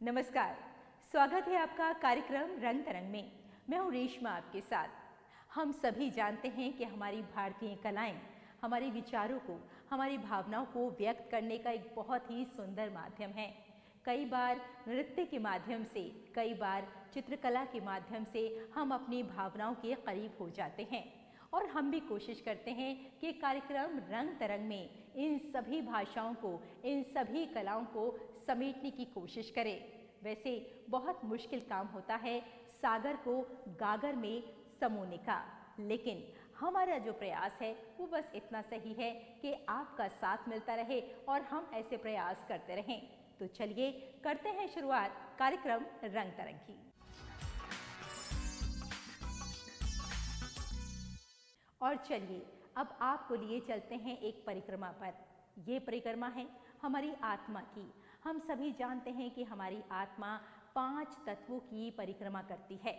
नमस्कार, स्वागत है आपका कार्यक्रम रंग तरंग में। मैं हूँ रेशमा आपके साथ। हम सभी जानते हैं कि हमारी भारतीय कलाएं हमारे विचारों को, हमारी भावनाओं को व्यक्त करने का एक बहुत ही सुंदर माध्यम है। कई बार नृत्य के माध्यम से, कई बार चित्रकला के माध्यम से हम अपनी भावनाओं के करीब हो जाते हैं और हम भी कोशिश करते हैं कि कार्यक्रम रंग तरंग में इन सभी भाषाओं को, इन सभी कलाओं को समेटने की कोशिश करें। वैसे बहुत मुश्किल काम होता है सागर को गागर में समोने का, लेकिन हमारा जो प्रयास है वो बस इतना सही है कि आपका साथ मिलता रहे और हम ऐसे प्रयास करते रहें। तो चलिए करते हैं शुरुआत कार्यक्रम रंग तरंग की। और चलिए अब आपको लिए चलते हैं एक परिक्रमा पर। ये परिक्रमा है हमारी आत्मा की। हम सभी जानते हैं कि हमारी आत्मा 5 तत्वों की परिक्रमा करती है,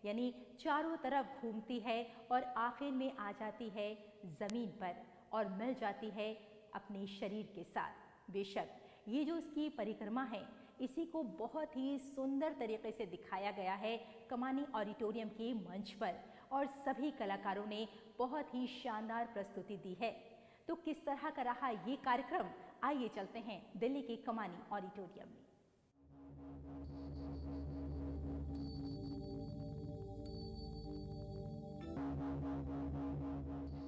यानी चारों तरफ घूमती है और आखिर में आ जाती है ज़मीन पर और मिल जाती है अपने शरीर के साथ। बेशक ये जो इसकी परिक्रमा है, इसी को बहुत ही सुंदर तरीके से दिखाया गया है कमानी ऑडिटोरियम के मंच पर और सभी कलाकारों ने बहुत ही शानदार प्रस्तुति दी है। तो किस तरह का रहा ये कार्यक्रम, आइए चलते हैं दिल्ली के कमानी ऑडिटोरियम में।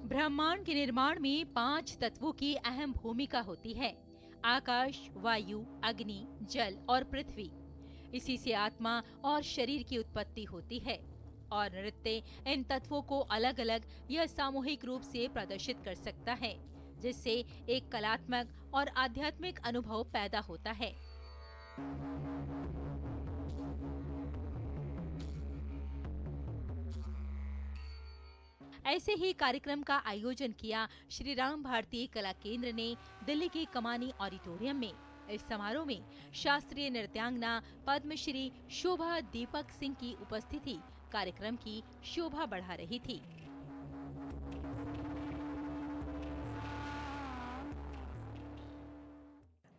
ब्रह्मांड के निर्माण में 5 तत्वों की अहम भूमिका होती है: आकाश, वायु, अग्नि, जल और पृथ्वी। इसी से आत्मा और शरीर की उत्पत्ति होती है और नृत्य इन तत्वों को अलग अलग या सामूहिक रूप से प्रदर्शित कर सकता है, जिससे एक कलात्मक और आध्यात्मिक अनुभव पैदा होता है। ऐसे ही कार्यक्रम का आयोजन किया श्री राम भारतीय कला केंद्र ने दिल्ली के कमानी ऑडिटोरियम में। इस समारोह में शास्त्रीय नृत्यांगना पद्मश्री शोभा दीपक सिंह की उपस्थिति कार्यक्रम की शोभा बढ़ा रही थी।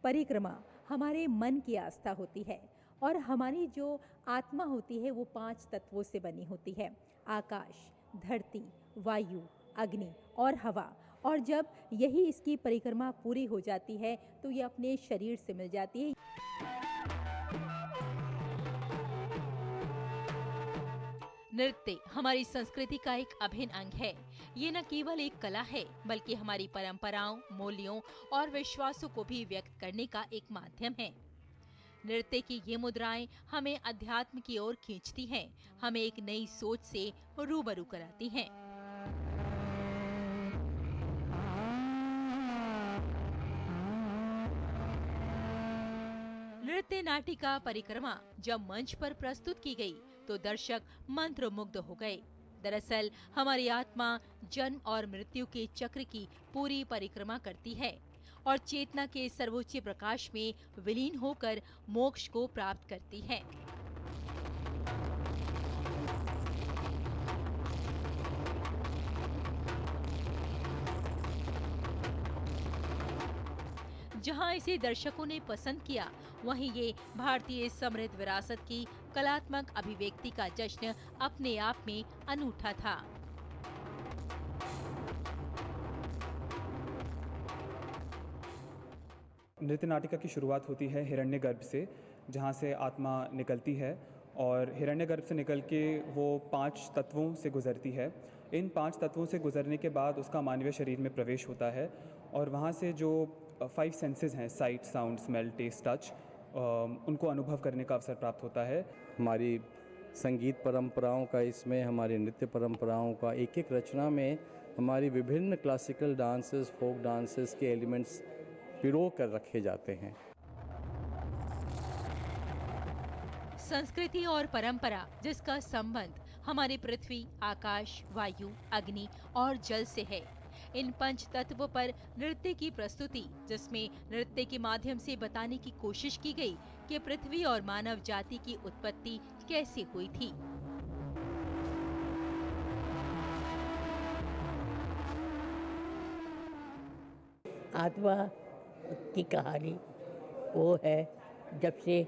परिक्रमा हमारे मन की आस्था होती है और हमारी जो आत्मा होती है वो 5 तत्वों से बनी होती है: आकाश, धरती, वायु, अग्नि और हवा। और जब यही इसकी परिक्रमा पूरी हो जाती है तो ये अपने शरीर से मिल जाती है। नृत्य हमारी संस्कृति का एक अभिन्न अंग है। ये न केवल एक कला है, बल्कि हमारी परंपराओं, मूल्यों और विश्वासों को भी व्यक्त करने का एक माध्यम है। नृत्य की ये मुद्राएं हमें अध्यात्म की ओर खींचती हैं, हमें एक नई सोच से रूबरू कराती हैं। नृत्य नाटिका परिक्रमा जब मंच पर प्रस्तुत की गई तो दर्शक मंत्रमुग्ध हो गए। दरअसल हमारी आत्मा जन्म और मृत्यु के चक्र की पूरी परिक्रमा करती है और चेतना के सर्वोच्च प्रकाश में विलीन होकर मोक्ष को प्राप्त करती है। जहां इसे दर्शकों ने पसंद किया, वहीं ये भारतीय समृद्ध विरासत की कलात्मक अभिव्यक्ति का जश्न अपने आप में अनूठा था। नृत्य नाटिका की शुरुआत होती है हिरण्यगर्भ से, जहाँ से आत्मा निकलती है और हिरण्यगर्भ से निकल के वो 5 तत्वों से गुजरती है। इन 5 तत्वों से गुजरने के बाद उसका मानवीय शरीर में प्रवेश होता है और वहाँ से जो 5 सेंसेस हैं, sight, sound, smell, taste, touch, उनको अनुभव करने का अवसर प्राप्त होता है। हमारी संगीत परंपराओं का, इसमें हमारी नृत्य परंपराओं का एक एक रचना में हमारी विभिन्न क्लासिकल डांसेस, फोक डांसेस के एलिमेंट्स पिरो कर रखे जाते हैं। संस्कृति और परंपरा जिसका संबंध हमारी पृथ्वी, आकाश, वायु, अग्नि और जल से है। इन 5 तत्वों पर नृत्य की प्रस्तुति, जिसमें नृत्य के माध्यम से बताने की कोशिश की गई कि पृथ्वी और मानव जाति की उत्पत्ति कैसे हुई थी। आत्मा की कहानी वो है जब से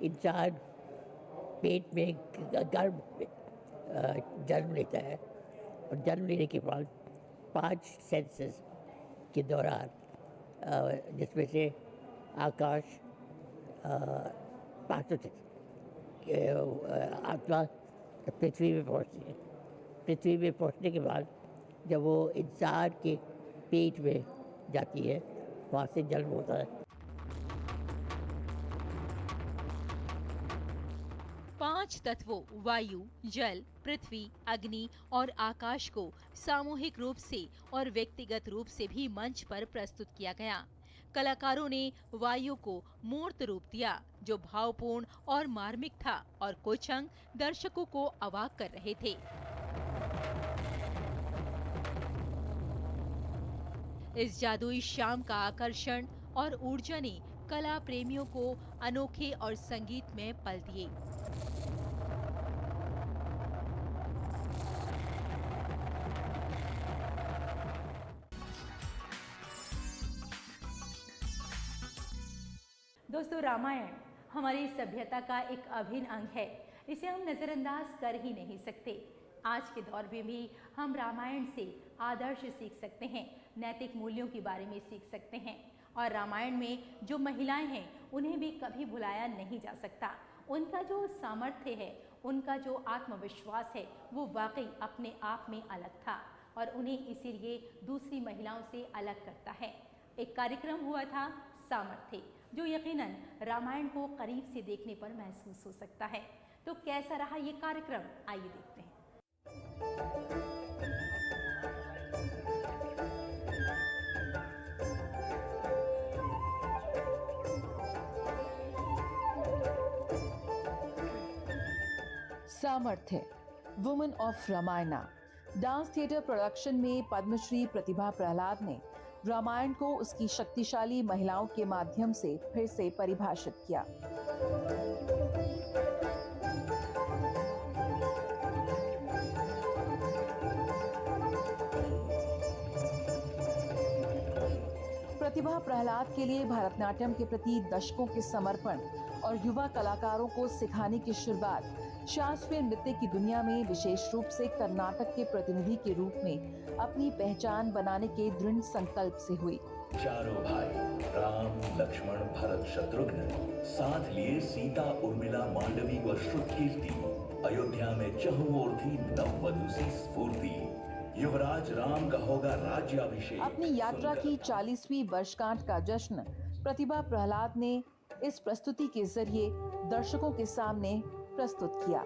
इंसान पेट में गर्भ में जन्म लेता है और जन्म लेने के बाद 5 सेंसेस के दौरान जिसमें से आकाश 5 आत्मा पृथ्वी में पहुंचती है। पृथ्वी में पहुंचने के बाद जब वो इंसान के पेट में जाती है वहाँ से जन्म होता है। 5 तत्वों वायु, जल, पृथ्वी, अग्नि और आकाश को सामूहिक रूप से और व्यक्तिगत रूप से भी मंच पर प्रस्तुत किया गया। कलाकारों ने वायु को मूर्त रूप दिया जो भावपूर्ण और मार्मिक था और कुछ अंग दर्शकों को अवाक कर रहे थे। इस जादुई शाम का आकर्षण और ऊर्जा ने कला प्रेमियों को अनोखे और संगीत में पल दिए। दोस्तों, रामायण हमारी सभ्यता का एक अभिन्न अंग है। इसे हम नज़रअंदाज कर ही नहीं सकते। आज के दौर में भी हम रामायण से आदर्श सीख सकते हैं, नैतिक मूल्यों के बारे में सीख सकते हैं और रामायण में जो महिलाएं हैं उन्हें भी कभी भुलाया नहीं जा सकता। उनका जो सामर्थ्य है, उनका जो आत्मविश्वास है, वो वाकई अपने आप में अलग था और उन्हें इसीलिए दूसरी महिलाओं से अलग करता है। एक कार्यक्रम हुआ था सामर्थ्य, जो यकीनन रामायण को करीब से देखने पर महसूस हो सकता है। तो कैसा रहा ये कार्यक्रम, आइए देखते हैं। सामर्थ्य, women of Ramayana. Dance theatre production में पद्मश्री प्रतिभा प्रहलाद ने रामायण को उसकी शक्तिशाली महिलाओं के माध्यम से फिर से परिभाषित किया। प्रतिभा प्रहलाद के लिए भरतनाट्यम के प्रति दशकों के समर्पण और युवा कलाकारों को सिखाने की शुरुआत शास्त्रीय नृत्य की दुनिया में विशेष रूप से कर्नाटक के प्रतिनिधि के रूप में अपनी पहचान बनाने के दृढ़ संकल्प से हुई। चारों भाई राम, लक्ष्मण, भरत, शत्रुघ्न साथ लिए सीता, उर्मिला, मांडवी व श्रुतकीर्ति अयोध्या में चहुओर थी नववधु सी स्फूर्ति। युवराज राम का होगा राज्याभिषेक। अपनी यात्रा की 40वीं वर्षगांठ का जश्न प्रतिभा प्रहलाद ने इस प्रस्तुति के जरिए दर्शकों के सामने प्रस्तुत किया।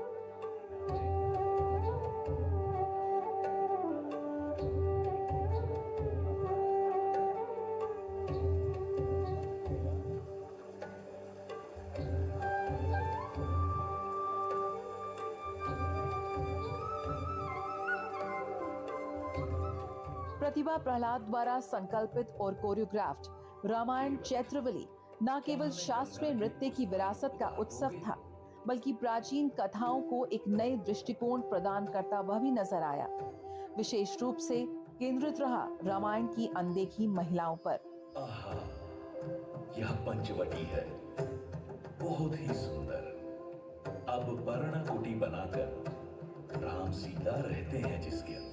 प्रतिभा प्रहलाद द्वारा संकल्पित और कोरियोग्राफ्ड रामायण चैत्रवली न केवल शास्त्रीय नृत्य की विरासत का उत्सव था, बल्कि प्राचीन कथाओं को एक नए दृष्टिकोण प्रदान करता हुआ भी नजर आया। विशेष रूप से केंद्रित रहा रामायण की अनदेखी महिलाओं पर। आहा, यह पंचवटी है, बहुत ही सुंदर। अब पर्णकुटी बनाकर राम सीता रहते हैं जिसके अंदर।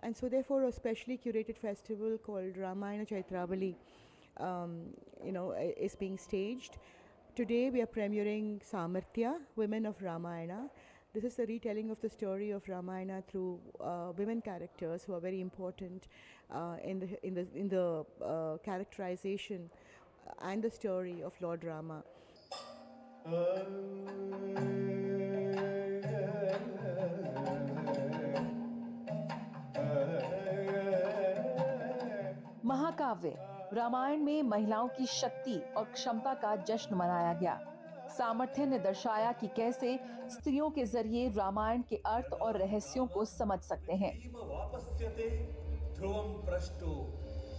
And so therefore a specially curated festival called Ramayana Chaitravali is being staged. Today we are premiering Samarthya, Women of Ramayana. This is a retelling of the story of Ramayana through women characters who are very important in the characterization and the story of Lord Rama. महाकाव्य रामायण में महिलाओं की शक्ति और क्षमता का जश्न मनाया गया। सामर्थ्य ने दर्शाया कि कैसे स्त्रियों के जरिए रामायण के अर्थ और रहस्यों को समझ सकते हैं। वापस्यते ध्रुवं पृष्टो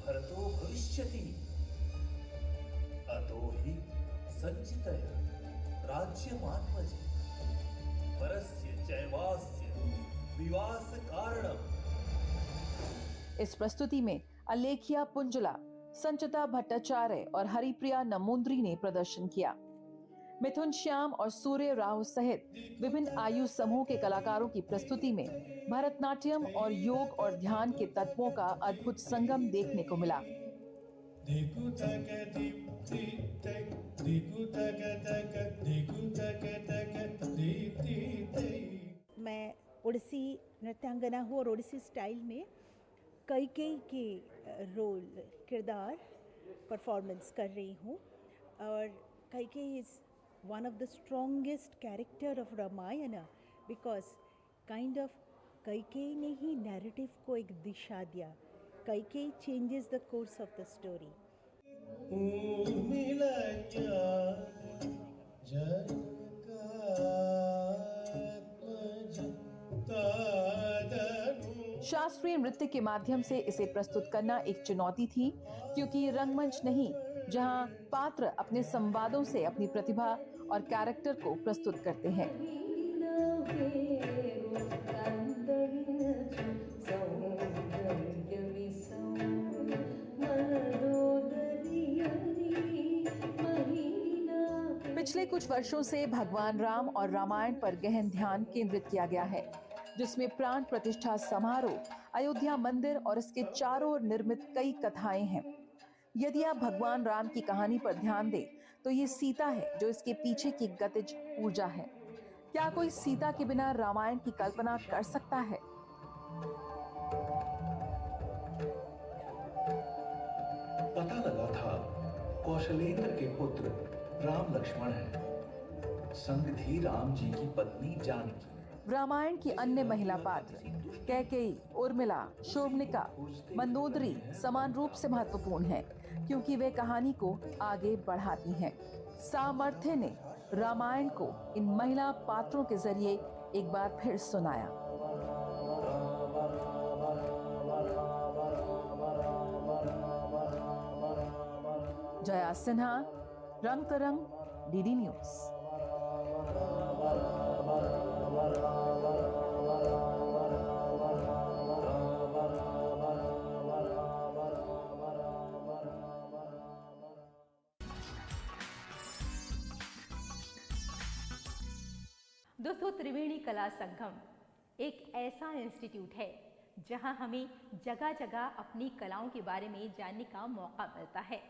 भरतो भविष्यति अतो हि संचितय राज्यमात्मजे परस्य चैवास्य विवास कारणम्। इस प्रस्तुति में अलेखिया पुंजला, संचिता भट्टाचार्य और हरिप्रिया नमूंद्री ने प्रदर्शन किया। मिथुन श्याम और सूर्य राव सहित विभिन्न आयु समूह के कलाकारों की प्रस्तुति में भरतनाट्यम और योग और ध्यान के तत्वों का अद्भुत संगम देखने को मिला। मैं ओडिसी नृत्यांगना हूँ और ओडिसी स्टाइल में कैकेयी के रोल किरदार परफॉर्मेंस कर रही हूँ। और Kaikeyi is one of the strongest character of Ramayana because kind of Kaikeyi ने ही नैरेटिव को एक दिशा दिया। Kaikeyi changes the course of the story. शास्त्रीय नृत्य के माध्यम से इसे प्रस्तुत करना एक चुनौती थी, क्योंकि ये रंगमंच नहीं जहां पात्र अपने संवादों से अपनी प्रतिभा और कैरेक्टर को प्रस्तुत करते हैं। पिछले कुछ वर्षों से भगवान राम और रामायण पर गहन ध्यान केंद्रित किया गया है, जिसमें प्राण प्रतिष्ठा समारोह, अयोध्या मंदिर और इसके चारों ओर निर्मित कई कथाएं हैं। यदि आप भगवान राम की कहानी पर ध्यान दें तो ये सीता है जो इसके पीछे की गतिज ऊर्जा है। क्या कोई सीता के बिना रामायण की कल्पना कर सकता है? पता लगा था कौशलेंद्र के पुत्र राम लक्ष्मण हैं, संग थी राम जी की पत्नी जानकी। रामायण की अन्य महिला पात्र कैकेयी, उर्मिला, शोभनिका, मंदोदरी समान रूप से महत्वपूर्ण हैं, क्योंकि वे कहानी को आगे बढ़ाती हैं। सामर्थ्य ने रामायण को इन महिला पात्रों के जरिए एक बार फिर सुनाया। जया सिन्हा, रंग तरंग, डीडी न्यूज। दोस्तों, त्रिवेणी कला संगम एक ऐसा इंस्टीट्यूट है जहां हमें जगह जगह अपनी कलाओं के बारे में जानने का मौका मिलता है।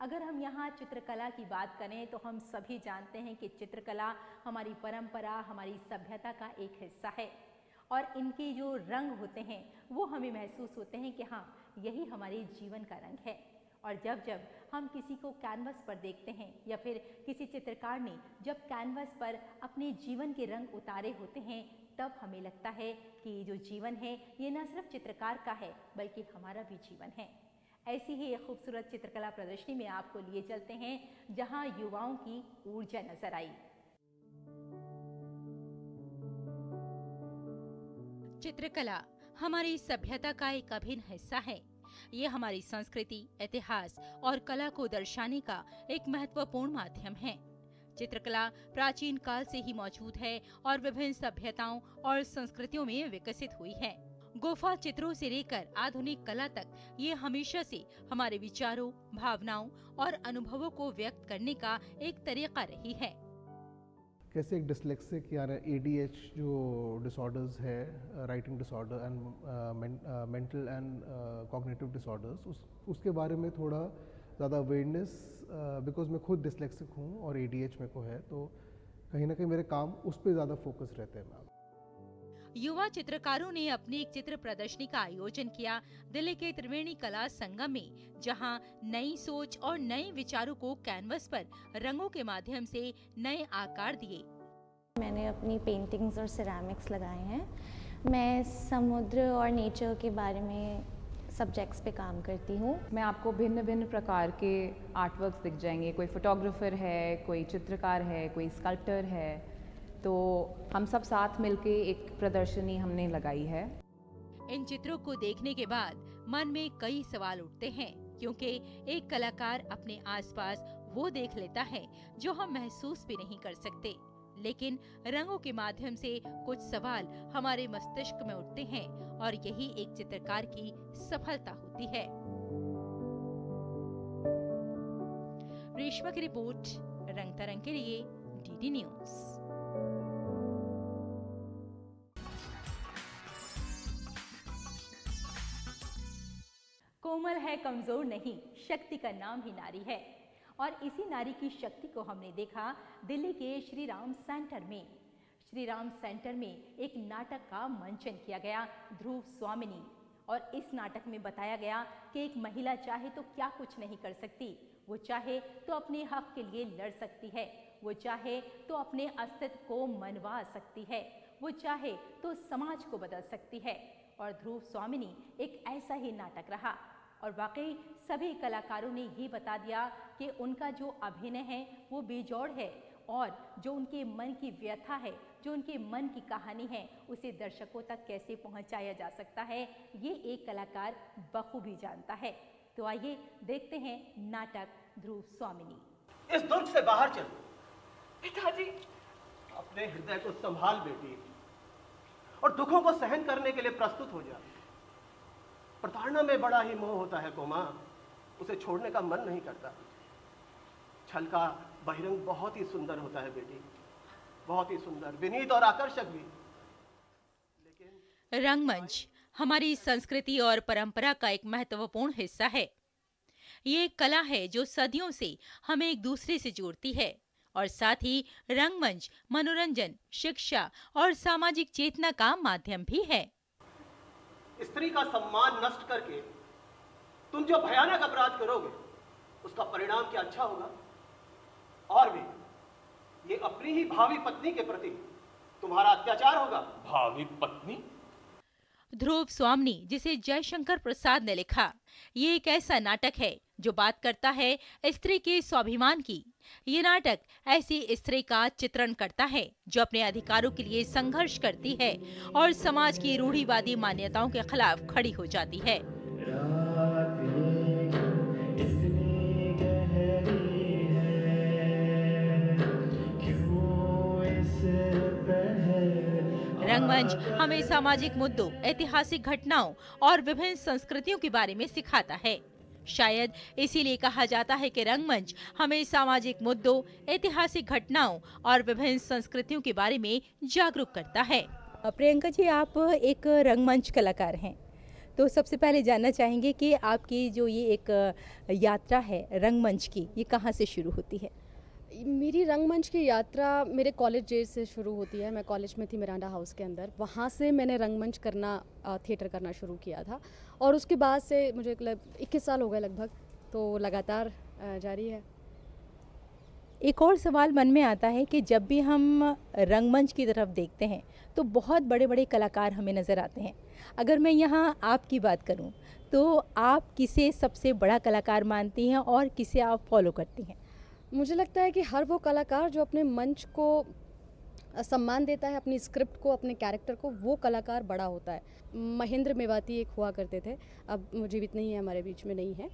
अगर हम यहाँ चित्रकला की बात करें तो हम सभी जानते हैं कि चित्रकला हमारी परंपरा, हमारी सभ्यता का एक हिस्सा है और इनके जो रंग होते हैं वो हमें महसूस होते हैं कि हाँ, यही हमारे जीवन का रंग है। और जब जब हम किसी को कैनवस पर देखते हैं या फिर किसी चित्रकार ने जब कैनवस पर अपने जीवन के रंग उतारे होते हैं, तब हमें लगता है कि ये जो जीवन है ये न सिर्फ चित्रकार का है बल्कि हमारा भी जीवन है। ऐसी ही एक खूबसूरत चित्रकला प्रदर्शनी में आपको लिए चलते हैं जहां युवाओं की ऊर्जा नजर आई। चित्रकला हमारी सभ्यता का एक अभिन्न हिस्सा है। ये हमारी संस्कृति, इतिहास और कला को दर्शाने का एक महत्वपूर्ण माध्यम है। चित्रकला प्राचीन काल से ही मौजूद है और विभिन्न सभ्यताओं और संस्कृतियों में विकसित हुई है। गुफा चित्रों से लेकर आधुनिक कला तक ये हमेशा से हमारे विचारों, भावनाओं और अनुभवों को व्यक्त करने का एक तरीका रही है। कैसे एक डिस्लेक्सिक यानी ADH जो डिसऑर्डर्स है, writing disorder and mental and cognitive disorders, उसके बारे में थोड़ा ज़्यादा अवेयरनेस, बिकॉज मैं खुद डिस्लेक्सिक हूँ और ADH मेरे को है, तो कहीं ना कहीं मेरे काम उस पर ज़्यादा फोकस रहते हैं। मैम, युवा चित्रकारों ने अपनी एक चित्र प्रदर्शनी का आयोजन किया दिल्ली के त्रिवेणी कला संगम में, जहां नई सोच और नए विचारों को कैनवस पर रंगों के माध्यम से नए आकार दिए। मैंने अपनी पेंटिंग्स और सिरेमिक्स लगाए हैं। मैं समुद्र और नेचर के बारे में सब्जेक्ट्स पे काम करती हूँ। मैं आपको भिन्न भिन्न प्रकार के आर्टवर्क्स दिख जाएंगे। कोई फोटोग्राफर है, कोई चित्रकार है, कोई स्कल्प्टर है, तो हम सब साथ मिलके एक प्रदर्शनी हमने लगाई है। इन चित्रों को देखने के बाद मन में कई सवाल उठते हैं, क्योंकि एक कलाकार अपने आसपास वो देख लेता है जो हम महसूस भी नहीं कर सकते, लेकिन रंगों के माध्यम से कुछ सवाल हमारे मस्तिष्क में उठते हैं और यही एक चित्रकार की सफलता होती है। रेशमा की रिपोर्ट, रंग तरंग के लिए DD न्यूज। कोमल है, कमजोर नहीं, शक्ति का नाम ही नारी है। और इसी नारी की शक्ति को हमने देखा दिल्ली के श्री राम सेंटर में। श्री राम सेंटर में एक नाटक का मंचन किया गया, ध्रुव स्वामिनी। और इस नाटक में बताया गया कि एक महिला चाहे तो क्या कुछ नहीं कर सकती। वो चाहे तो अपने हक के लिए लड़ सकती है, वो चाहे तो अपने अस्तित्व को मनवा सकती है, वो चाहे तो समाज को बदल सकती है। और ध्रुव स्वामिनी एक ऐसा ही नाटक रहा। और वाकई सभी कलाकारों ने ये बता दिया कि उनका जो अभिनय है वो बेजोड़ है, और जो उनके मन की व्यथा है, जो उनके मन की कहानी है, उसे दर्शकों तक कैसे पहुंचाया जा सकता है, ये एक कलाकार बखूबी जानता है। तो आइए देखते हैं नाटक ध्रुव स्वामिनी। इस दुर्ग से बाहर चल। पिताजी, अपने हृदय को संभाल बेटी, और दुखों को सहन करने के लिए प्रस्तुत हो जा। प्रताड़ना में बड़ा ही मोह होता है कोमा, उसे छोड़ने का मन नहीं करता। छल का बहिरंग बहुत ही सुंदर होता है बेटी, बहुत ही सुंदर, विनीत और आकर्षक भी। लेकिन रंगमंच हमारी संस्कृति और परंपरा का एक महत्वपूर्ण हिस्सा है। ये एक कला है जो सदियों से हमें एक दूसरे से जोड़ती है, और साथ ही रंगमंच मनोरंजन, शिक्षा और सामाजिक चेतना का माध्यम भी है। स्त्री का सम्मान नष्ट करके तुम जो भयानक अपराध करोगे, उसका परिणाम क्या अच्छा होगा? और भी ये अपनी ही भावी पत्नी के प्रति तुम्हारा अत्याचार होगा। भावी पत्नी? ध्रुव स्वामिनी, जिसे जयशंकर प्रसाद ने लिखा, ये एक ऐसा नाटक है जो बात करता है स्त्री के स्वाभिमान की। ये नाटक ऐसी स्त्री का चित्रण करता है जो अपने अधिकारों के लिए संघर्ष करती है और समाज की रूढ़िवादी मान्यताओं के खिलाफ खड़ी हो जाती है। रंगमंच हमें सामाजिक मुद्दों, ऐतिहासिक घटनाओं और विभिन्न संस्कृतियों के बारे में सिखाता है। शायद इसीलिए कहा जाता है कि रंगमंच हमें सामाजिक मुद्दों, ऐतिहासिक घटनाओं और विभिन्न संस्कृतियों के बारे में जागरूक करता है। प्रियंका जी, आप एक रंगमंच कलाकार हैं, तो सबसे पहले जानना चाहेंगे कि आपकी जो ये एक यात्रा है रंगमंच की, ये कहाँ से शुरू होती है? मेरी रंगमंच की यात्रा मेरे कॉलेज डेज से शुरू होती है। मैं कॉलेज में थी मिरांडा हाउस के अंदर, वहाँ से मैंने रंगमंच करना, थिएटर करना शुरू किया था। और उसके बाद से मुझे 21 साल हो गए लगभग, तो लगातार जारी है। एक और सवाल मन में आता है कि जब भी हम रंगमंच की तरफ देखते हैं तो बहुत बड़े बड़े कलाकार हमें नज़र आते हैं। अगर मैं यहाँ आपकी बात करूँ तो आप किसे सबसे बड़ा कलाकार मानती हैं और किसे आप फॉलो करती हैं? मुझे लगता है कि हर वो कलाकार जो अपने मंच को सम्मान देता है, अपनी स्क्रिप्ट को, अपने कैरेक्टर को, वो कलाकार बड़ा होता है। महेंद्र मेवाती एक हुआ करते थे, अब वो जीवित नहीं है, हमारे बीच में नहीं है।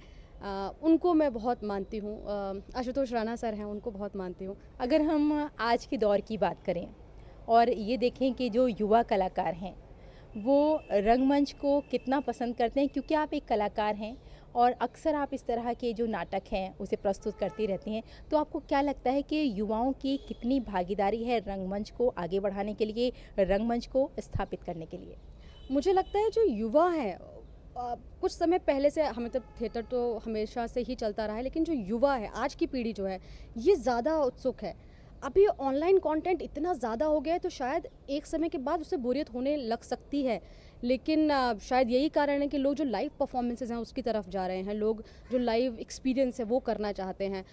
उनको मैं बहुत मानती हूँ। आशुतोष राणा सर हैं, उनको बहुत मानती हूँ। अगर हम आज के दौर की बात करें और ये देखें कि जो युवा कलाकार हैं वो रंगमंच को कितना पसंद करते हैं, क्योंकि आप एक कलाकार हैं और अक्सर आप इस तरह के जो नाटक हैं उसे प्रस्तुत करती रहती हैं, तो आपको क्या लगता है कि युवाओं की कितनी भागीदारी है रंगमंच को आगे बढ़ाने के लिए, रंगमंच को स्थापित करने के लिए? मुझे लगता है जो युवा हैं, कुछ समय पहले से हमें तो थिएटर तो हमेशा से ही चलता रहा है, लेकिन जो युवा है, आज की पीढ़ी जो है, ये ज़्यादा उत्सुक है। अभी ऑनलाइन कंटेंट इतना ज़्यादा हो गया है तो शायद एक समय के बाद उससे बोरियत होने लग सकती है, लेकिन शायद यही कारण है कि लोग जो लाइव परफॉर्मेंसेज हैं उसकी तरफ जा रहे हैं, लोग जो लाइव एक्सपीरियंस है वो करना चाहते हैं।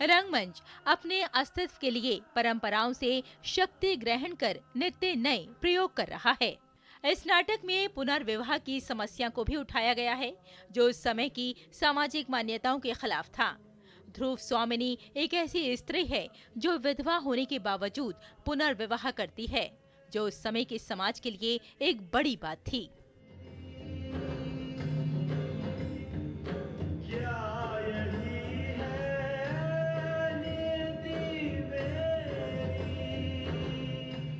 रंगमंच अपने अस्तित्व के लिए परंपराओं से शक्ति ग्रहण कर नित्य नए प्रयोग कर रहा है। इस नाटक में पुनर्विवाह की समस्या को भी उठाया गया है जो उस समय की सामाजिक मान्यताओं के खिलाफ था। ध्रुव स्वामिनी एक ऐसी स्त्री है जो विधवा होने के बावजूद पुनर्विवाह करती है, जो उस समय के समाज के लिए एक बड़ी बात थी।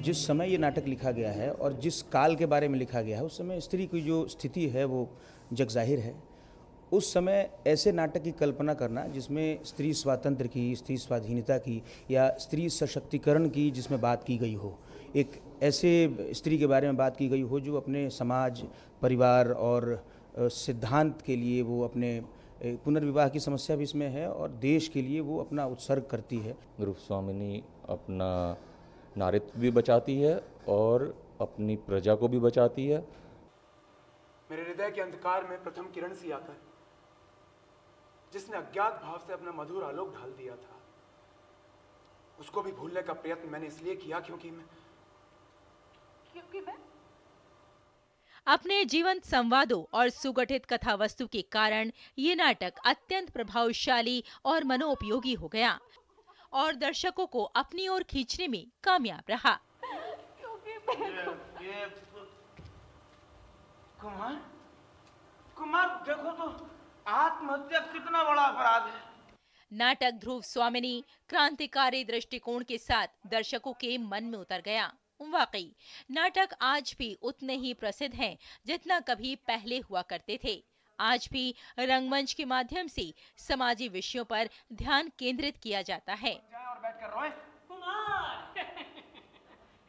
जिस समय ये नाटक लिखा गया है और जिस काल के बारे में लिखा गया है, उस समय स्त्री की जो स्थिति है वो जगजाहिर है। उस समय ऐसे नाटक की कल्पना करना जिसमें स्त्री स्वातंत्र्य की, स्त्री स्वाधीनता की या स्त्री सशक्तिकरण की जिसमें बात की गई हो, एक ऐसे स्त्री के बारे में बात की गई हो जो अपने समाज, परिवार और सिद्धांत के लिए वो अपने पुनर्विवाह की समस्या भी इसमें है और देश के लिए वो अपना उत्सर्ग करती है। गुरुस्वामिनी अपना नारित्व भी बचाती है और अपनी प्रजा को भी बचाती है। मेरे हृदय के अंधकार में प्रथम किरण सी आकर जिसने अज्ञात भाव से अपना मधुर आलोक ढाल दिया था, उसको भी भूलने का प्रयत्न मैंने इसलिए किया क्योंकि मैं अपने जीवंत संवादों और सुगठित कथा वस्तु के कारण ये नाटक अत्यंत प्रभावशाली और मनोपयोगी हो गया और दर्शकों को अपनी ओर खींचने में कामयाब रहा। कुमार देखो तो आत्महत्या कितना बड़ा अपराध है। नाटक ध्रुव स्वामिनी क्रांतिकारी दृष्टिकोण के साथ दर्शकों के मन में उतर गया। वाकई नाटक आज भी उतने ही प्रसिद्ध हैं जितना कभी पहले हुआ करते थे। आज भी रंगमंच के माध्यम से समाजी विषयों पर ध्यान केंद्रित किया जाता है। और बैठकर रोए। कुमार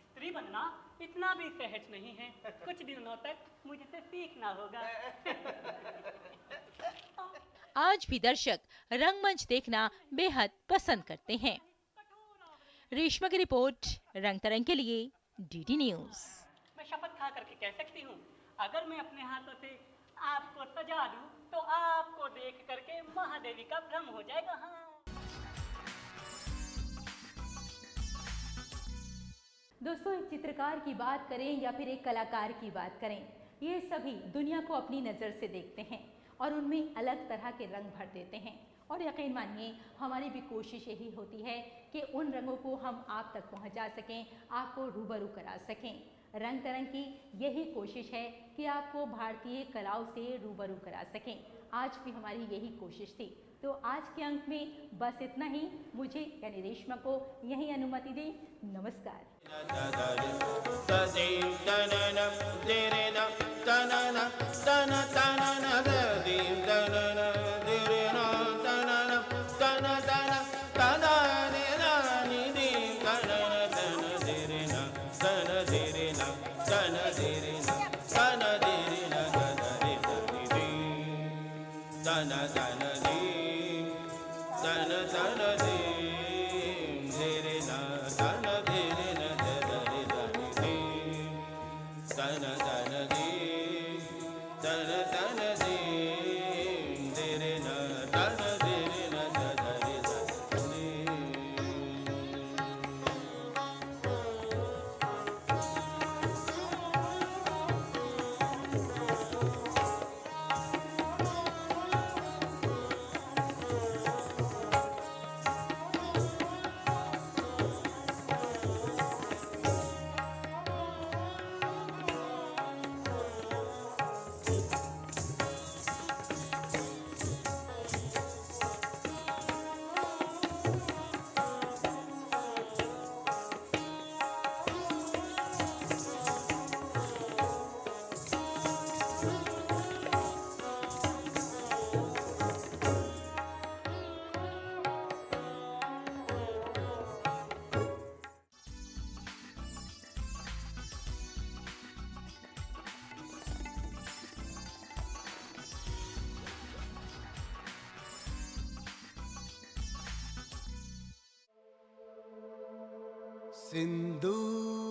स्त्री बनना इतना भी सहज नहीं है, कुछ दिनों तक मुझसे सीखना होगा। आज भी दर्शक रंगमंच देखना बेहद पसंद करते हैं। रेशमा की रिपोर्ट, रंग तरंग के लिए डीडी न्यूज। मैं शपथ खा करके कह सकती हूँ, अगर मैं अपने हाथों से आपको सजा दूं तो आपको देख करके महादेवी का भ्रम हो जाएगा। हाँ। दोस्तों, एक चित्रकार की बात करें या फिर एक कलाकार की बात करें, ये सभी दुनिया को अपनी नज़र से देखते हैं और उनमें अलग तरह के रंग भर देते हैं। और यकीन मानिए, हमारी भी कोशिश यही होती है कि उन रंगों को हम आप तक पहुंचा सकें, आपको रूबरू करा सकें। रंग तरंग की यही कोशिश है कि आपको भारतीय कलाओं से रूबरू करा सकें। आज भी हमारी यही कोशिश थी। तो आज के अंक में बस इतना ही। मुझे यानी रेशमा को यही अनुमति दें। नमस्कार। सिंदूर